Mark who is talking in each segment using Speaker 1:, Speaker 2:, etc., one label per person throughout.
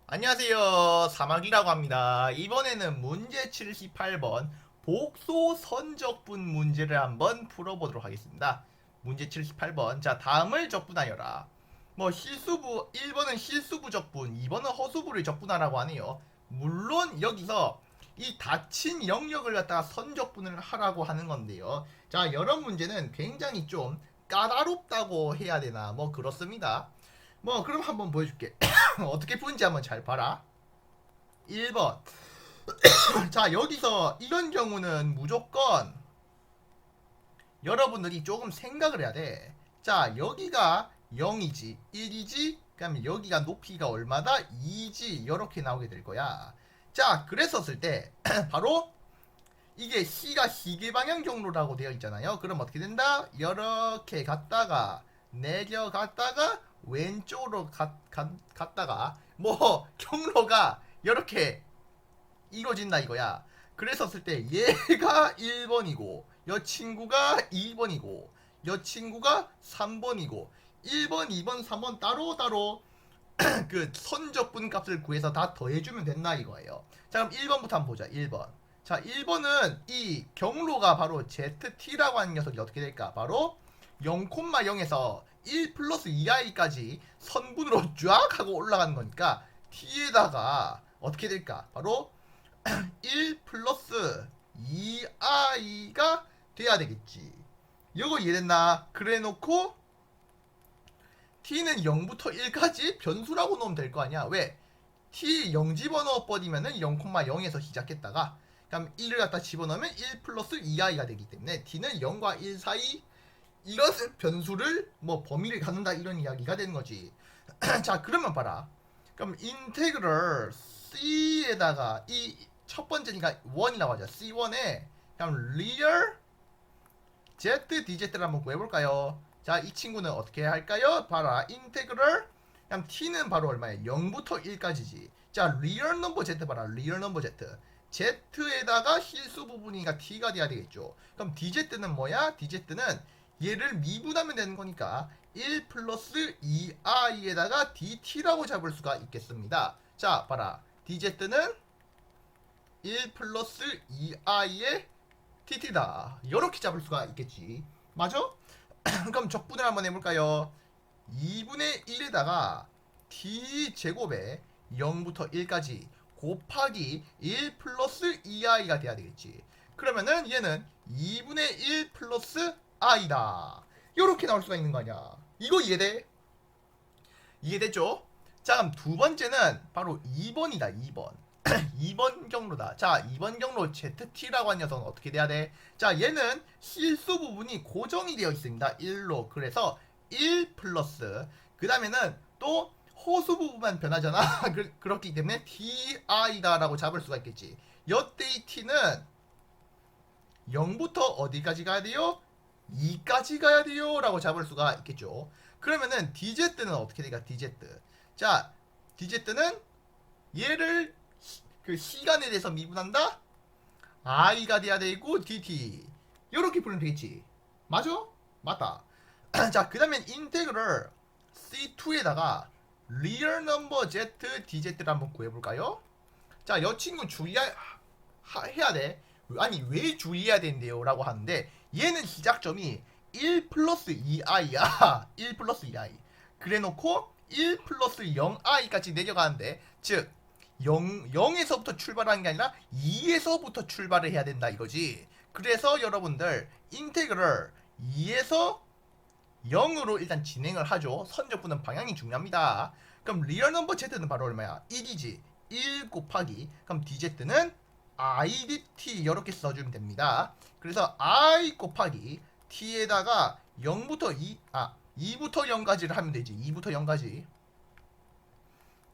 Speaker 1: 안녕하세요. 사막이라고 합니다. 이번에는 문제 78번 복소 선적분 문제를 한번 풀어보도록 하겠습니다. 문제 78번. 자, 다음을 적분하여라. 실수부 1번은 실수부 적분, 2번은 허수부를 적분하라고 하네요. 물론 여기서 이 닫힌 영역을 갖다가 선적분을 하라고 하는 건데요. 자, 여러 문제는 굉장히 좀 까다롭다고 해야 되나 그렇습니다. 그럼 한번 보여줄게. 어떻게 푸는지 한번 잘 봐라. 1번. 자, 여기서 이런 경우는 무조건 여러분들이 조금 생각을 해야 돼. 자, 여기가 0이지, 1이지, 그 다음에 여기가 높이가 얼마다? 2지, 이렇게 나오게 될 거야. 자, 그랬었을 때, 바로 이게 C가 시계방향 경로라고 되어 있잖아요. 그럼 어떻게 된다? 이렇게 갔다가, 내려갔다가, 왼쪽으로 갔다가, 경로가 이렇게 이루어진다 이거야. 그랬었을 때 얘가 1번이고 여 친구가 2번이고 여 친구가 3번이고 1번, 2번, 3번 따로따로 그 선적분 값을 구해서 다 더해주면 된다 이거예요. 자, 그럼 1번부터 한번 보자. 1번. 자, 1번은 이 경로가 바로 ZT라고 하는 녀석이 어떻게 될까? 바로 0,0에서 1 플러스 2i까지 선분으로 쫙 하고 올라가는 거니까 t에다가 어떻게 될까? 바로 1 플러스 2i가 돼야 되겠지. 이거 이해됐나? 그래 놓고 t는 0부터 1까지 변수라고 놓으면 될 거 아니야. 왜? t 0 집어넣어 버리면은 0,0에서 시작했다가 그럼 1을 갖다 집어넣으면 1 플러스 2i가 되기 때문에 t는 0과 1 사이 이런 변수를 범위를 갖는다 이런 이야기가 되는 거지. 자, 그러면 봐라. 그럼 인테그럴 c에다가 이 첫 번째니까 1이라고 하자. c1에 그럼 리얼 z dz를 한번 구해볼까요? 자, 이 친구는 어떻게 할까요? 봐라. 인테그럴 그럼 t는 바로 얼마야? 0부터 1까지지. 자, 리얼 넘버 z 봐라. 리얼 넘버 z. z에다가 실수 부분이니까 t가 돼야 되겠죠. 그럼 dz는 뭐야? dz는 얘를 미분하면 되는 거니까 1 플러스 2i에다가 dt라고 잡을 수가 있겠습니다. 자, 봐라. dz는 1 플러스 2i의 tt다. 이렇게 잡을 수가 있겠지. 맞아? 그럼 적분을 한번 해볼까요? 2분의 1에다가 t제곱에 0부터 1까지 곱하기 1 플러스 2i가 돼야 되겠지. 그러면은 얘는 2분의 1 플러스 i다. 이렇게 나올 수가 있는 거 아니야. 이거 이해돼? 이해됐죠? 자, 그럼 두 번째는 바로 2번이다. 2번. 2번 경로다. 자, 2번 경로 ZT라고 한 녀석은 어떻게 돼야 돼? 자, 얘는 실수 부분이 고정이 되어 있습니다. 1로. 그래서 1 플러스 그 다음에는 또 호수 부분만 변하잖아. 그렇기 때문에 TI다 라고 잡을 수가 있겠지. 여때의 T는 0부터 어디까지 가야 돼요? 2까지 가야 돼요 라고 잡을 수가 있겠죠. 그러면은 DZ는 어떻게 될까? DZ. 자, DZ는 얘를 그 시간에 대해서 미분한다? i가 돼야 되고 dt 요렇게 풀면 되겠지. 맞아? 맞다. 자, 그 다음에 인테그럴 c2에다가 리얼 넘버 z dz를 한번 구해볼까요? 자, 여 친구 주의해야 돼. 아니, 왜 주의해야 된대요? 라고 하는데 얘는 시작점이 1 플러스 2i야. 1 플러스 2i. 그래 놓고 1 플러스 0i까지 내려가는데 즉 0에서부터 출발하는 게 아니라 2에서부터 출발을 해야 된다 이거지. 그래서 여러분들 인테그럴 2에서 0으로 일단 진행을 하죠. 선적분은 방향이 중요합니다. 그럼 리얼 넘버 z는 바로 얼마야? 1이지. 1 곱하기 그럼 dz는 idt 이렇게 써주면 됩니다. 그래서 i 곱하기 t에다가 0부터 2부터 0까지를 하면 되지. 2부터 0까지.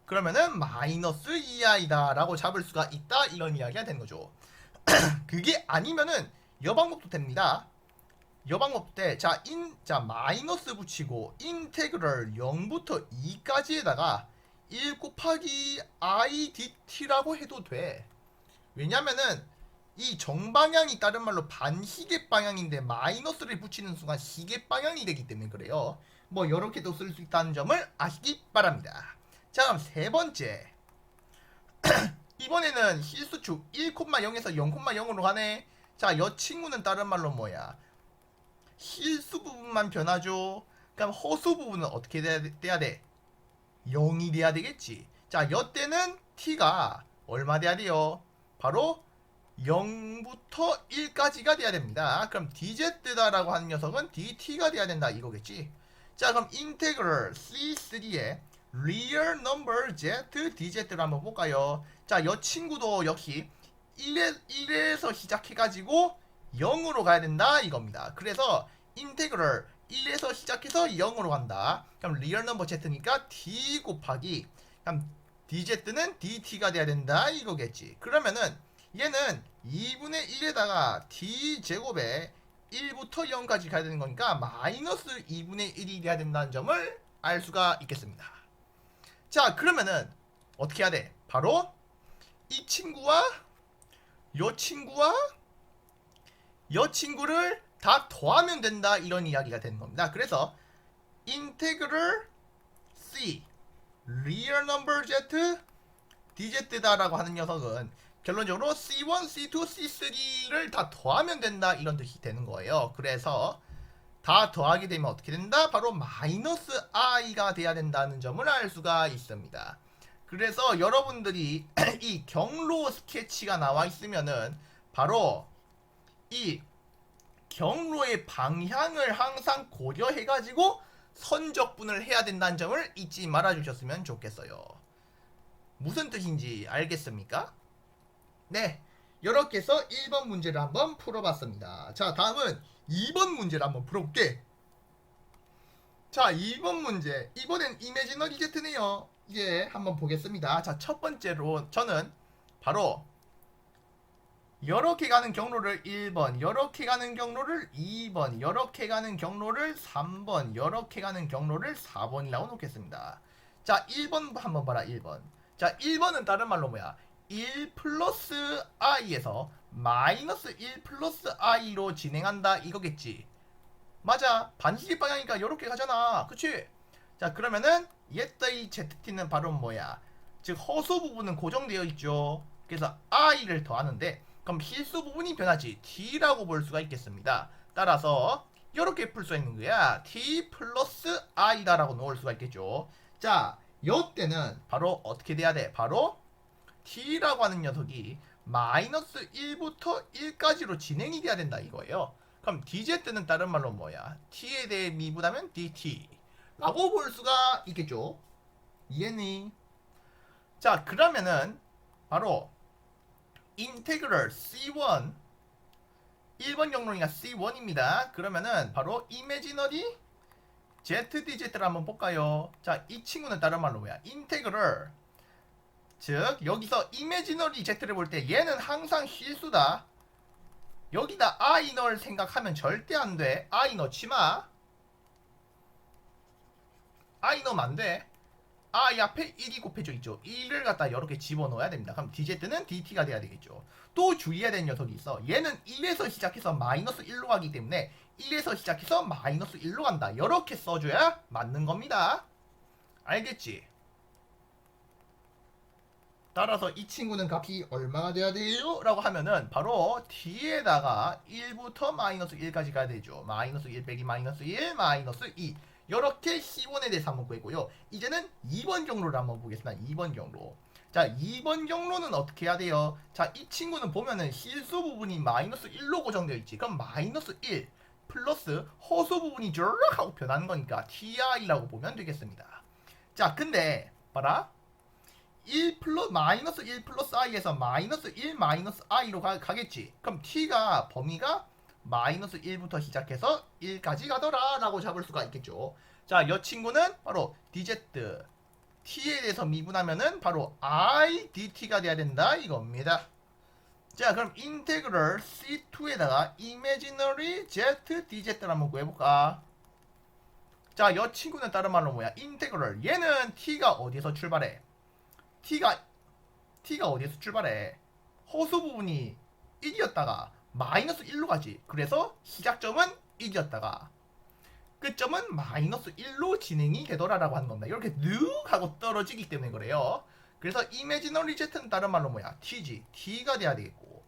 Speaker 1: 그러면은 마이너스 2i다 라고 잡을 수가 있다 이런 이야기가 되는 거죠. 그게 아니면은 여 방법도 됩니다. 여 방법 때 자 마이너스 붙이고 인테그럴 0부터 2까지에다가 1 곱하기 idt라고 해도 돼. 왜냐면은 이 정방향이 다른 말로 반시계 방향인데 마이너스를 붙이는 순간 시계 방향이 되기 때문에 그래요. 이렇게도 쓸 수 있다는 점을 아시기 바랍니다. 자, 그럼 세 번째. 이번에는 실수축 1,0에서 0,0으로 가네. 자, 여 친구는 다른 말로 뭐야? 실수 부분만 변하죠. 그럼 허수 부분은 어떻게 돼야 돼? 0이 돼야 되겠지. 자, 여 때는 t가 얼마 돼야 돼요? 바로 0부터 1까지가 돼야 됩니다. 그럼 dz다라고 하는 녀석은 dt가 돼야 된다 이거겠지. 자, 그럼 인테그럴 C3의 real number z dz를 한번 볼까요? 자, 여 친구도 역시 1에서 시작해가지고 0으로 가야 된다 이겁니다. 그래서 인테그럴 1에서 시작해서 0으로 간다. 그럼 리얼 넘버 z니까 d 곱하기 그럼 dz는 dt가 돼야 된다 이거겠지. 그러면은 얘는 2분의 1에다가 d제곱에 1부터 0까지 가야 되는 거니까 마이너스 2분의 1이 돼야 된다는 점을 알 수가 있겠습니다. 자, 그러면은 어떻게 해야 돼? 바로 이 친구와 요 친구와 요 친구를 다 더하면 된다 이런 이야기가 되는 겁니다. 그래서 인테그럴 C real number z dz다라고 하는 녀석은 결론적으로 C1, C2, C3를 다 더하면 된다 이런 뜻이 되는 거예요. 그래서 다 더하게 되면 어떻게 된다? 바로 마이너스 i가 돼야 된다는 점을 알 수가 있습니다. 그래서 여러분들이 이 경로 스케치가 나와 있으면은 바로 이 경로의 방향을 항상 고려해가지고 선적분을 해야 된다는 점을 잊지 말아주셨으면 좋겠어요. 무슨 뜻인지 알겠습니까? 네, 이렇게 해서 1번 문제를 한번 풀어봤습니다. 자, 다음은 2번 문제를 한번 풀어볼게. 자, 2번 문제. 이번엔 이미지너리 Z네요. 이제 한번 보겠습니다. 자, 첫 번째로 저는 바로 이렇게 가는 경로를 1번, 이렇게 가는 경로를 2번, 이렇게 가는 경로를 3번, 이렇게 가는 경로를 4번이라고 놓겠습니다. 자, 1번 한번 봐라, 1번. 자, 1번은 다른 말로 뭐야? 1 플러스 i에서 마이너스 1 플러스 i로 진행한다 이거겠지. 맞아. 반시계 방향이니까 이렇게 가잖아. 그치? 자, 그러면은 얘의 zt는 바로 뭐야? 즉 허수 부분은 고정되어 있죠. 그래서 i를 더하는데 그럼 실수 부분이 변하지. t라고 볼 수가 있겠습니다. 따라서 이렇게 풀 수 있는 거야. t 플러스 i다라고 놓을 수가 있겠죠. 자, 요때는 바로 어떻게 돼야 돼? 바로 t라고 하는 녀석이 마이너스 1부터 1까지로 진행이 돼야 된다 이거예요. 그럼 dz는 다른 말로 뭐야? t에 대해 미분하면 dt 라고 볼 수가 있겠죠. 이해니? 자, 그러면은 바로 인테그럴 C1 1번 경로니까 C1입니다. 그러면은 바로 이미지너리 zd를 한번 볼까요? 자, 이 친구는 다른 말로 뭐야? 인테그럴 즉 여기서 이미지너리 z를 볼 때 얘는 항상 실수다. 여기다 i 넣을 생각하면 절대 안 돼. i 넣지 마. i 넣으면 안 돼. i 앞에 1이 곱해져 있죠. 1을 갖다 이렇게 집어넣어야 됩니다. 그럼 dz는 dt가 돼야 되겠죠. 또 주의해야 되는 녀석이 있어. 얘는 1에서 시작해서 마이너스 1로 가기 때문에 1에서 시작해서 마이너스 1로 간다. 이렇게 써줘야 맞는 겁니다. 알겠지? 따라서 이 친구는 값이 얼마가 돼야 돼요? 라고 하면은 바로 뒤에다가 1부터 마이너스 1까지 가야 되죠. 마이너스 1 빼기 마이너스 1 마이너스 2 이렇게 C1에 대해서 한번 구했고요. 이제는 2번 경로를 한번 보겠습니다. 2번 경로. 자, 2번 경로는 어떻게 해야 돼요? 자, 이 친구는 보면은 실수 부분이 마이너스 1로 고정되어 있지. 그럼 마이너스 1 플러스 허수 부분이 저렇게 하고 변하는 거니까 TI라고 보면 되겠습니다. 자, 근데 봐라. 1 플러스 마이너스 1 플러스 i에서 마이너스 1 마이너스 i로 가겠지. 그럼 t가 범위가 마이너스 1부터 시작해서 1까지 가더라 라고 잡을 수가 있겠죠. 자, 이 친구는 바로 dz t에 대해서 미분하면은 바로 i dt가 돼야 된다 이겁니다. 자, 그럼 인테그럴 C2에다가 imaginary z dz를 한번 구해볼까? 자, 이 친구는 다른 말로 뭐야? 인테그럴 얘는 t가 어디에서 출발해? t가 어디에서 출발해? 허수 부분이 1이었다가 마이너스 1로 가지. 그래서 시작점은 1이었다가 끝점은 마이너스 1로 진행이 되더라라고 하는 겁니다. 이렇게 눅 하고 떨어지기 때문에 그래요. 그래서 이미지너리 Z는 다른 말로 뭐야? T지. T가 돼야 되겠고.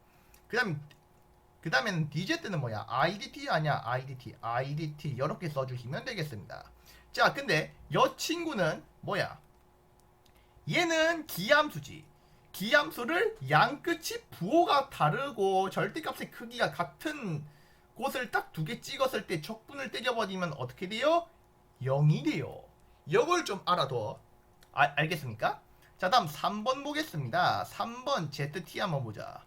Speaker 1: 그 다음에는 DZ는 뭐야? IDT 아니야? IDT 이렇게 써주시면 되겠습니다. 자, 근데 여 친구는 뭐야? 얘는 기함수지. 기함수를 양 끝이 부호가 다르고 절대값의 크기가 같은 곳을 딱 두 개 찍었을 때 적분을 때려버리면 어떻게 돼요? 0이 돼요. 이걸 좀 알아둬. 알겠습니까? 자, 다음 3번 보겠습니다. 3번 ZT 한번 보자.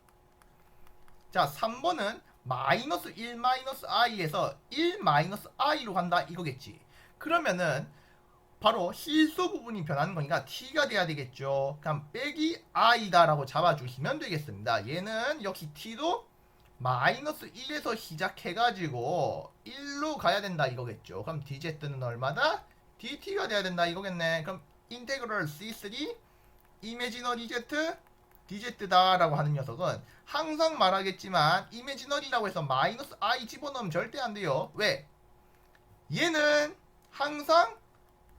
Speaker 1: 자, 3번은 마이너스 1 마이너스 i에서 1 마이너스 i로 간다 이거겠지. 그러면은 바로 실수 부분이 변하는 거니까 t가 돼야 되겠죠. 그럼 빼기 i다라고 잡아주시면 되겠습니다. 얘는 역시 t도 마이너스 1에서 시작해가지고 1로 가야 된다 이거겠죠. 그럼 dz는 얼마다? dt가 돼야 된다 이거겠네. 그럼 인테그럴 c3 이미지너리 z dz다 라고 하는 녀석은 항상 말하겠지만 이미지너리라고 해서 마이너스 i 집어넣으면 절대 안 돼요. 왜? 얘는 항상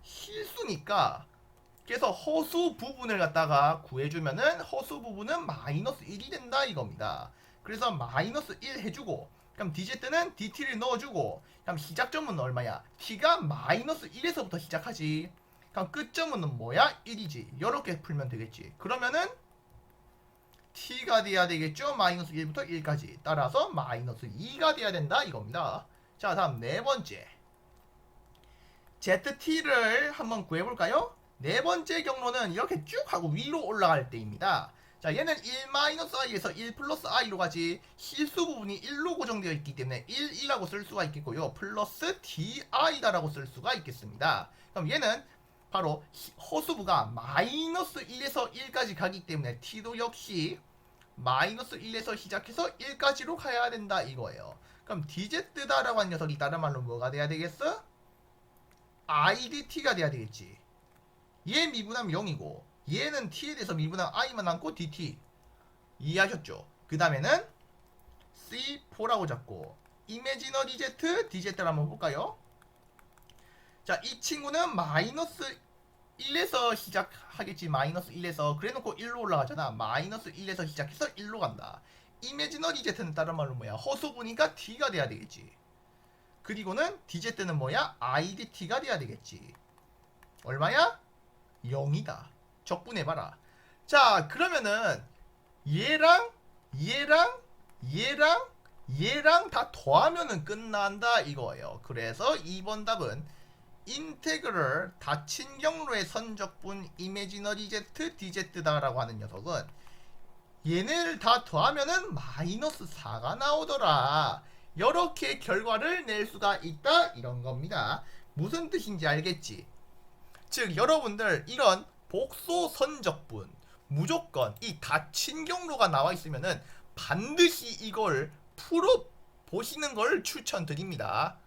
Speaker 1: 실수니까. 그래서 허수 부분을 갖다가 구해주면은 허수 부분은 마이너스 1이 된다 이겁니다. 그래서 마이너스 1 해주고, 그럼 dz는 dt를 넣어주고, 그럼 시작점은 얼마야? t가 마이너스 1에서부터 시작하지. 그럼 끝점은 뭐야? 1이지. 이렇게 풀면 되겠지. 그러면은 t가 돼야 되겠죠? 마이너스 1부터 1까지. 따라서 마이너스 2가 돼야 된다 이겁니다. 자, 다음 네 번째. ZT를 한번 구해볼까요? 네 번째 경로는 이렇게 쭉 하고 위로 올라갈 때입니다. 자, 얘는 1-i에서 1 플러스 i로 가지. 실수 부분이 1로 고정되어 있기 때문에 1이라고 쓸 수가 있겠고요. 플러스 di다라고 쓸 수가 있겠습니다. 그럼 얘는 바로 허수부가 마이너스 1에서 1까지 가기 때문에 t도 역시 마이너스 1에서 시작해서 1까지로 가야 된다 이거예요. 그럼 dz다라고 한 녀석이 다른 말로 뭐가 돼야 되겠어? idt가 돼야 되겠지. 얘 미분하면 0이고 얘는 t에 대해서 미분하면 i만 남고 dt. 이해하셨죠? 그 다음에는 C4라고 잡고 이미지너리 Z, dz를 한번 볼까요? 자, 이 친구는 마이너스 1에서 시작하겠지. 마이너스 1에서 그래놓고 1로 올라가잖아. 마이너스 1에서 시작해서 1로 간다. 이미지너리 Z는 다른 말로 뭐야? 허수부니까 t가 돼야 되겠지. 그리고는 dz는 뭐야? idt가 돼야 되겠지. 얼마야? 0이다. 적분해봐라. 자, 그러면은 얘랑 다 더하면은 끝난다 이거예요. 그래서 2번 답은 인테그럴 닫힌 경로의 선적분 이미지너리 Z dz다라고 하는 녀석은 얘네를 다 더하면은 마이너스 4가 나오더라. 이렇게 결과를 낼 수가 있다 이런 겁니다. 무슨 뜻인지 알겠지? 즉 여러분들 이런 복소 선적분 무조건 이 닫힌 경로가 나와 있으면은 반드시 이걸 풀어 보시는 걸 추천드립니다.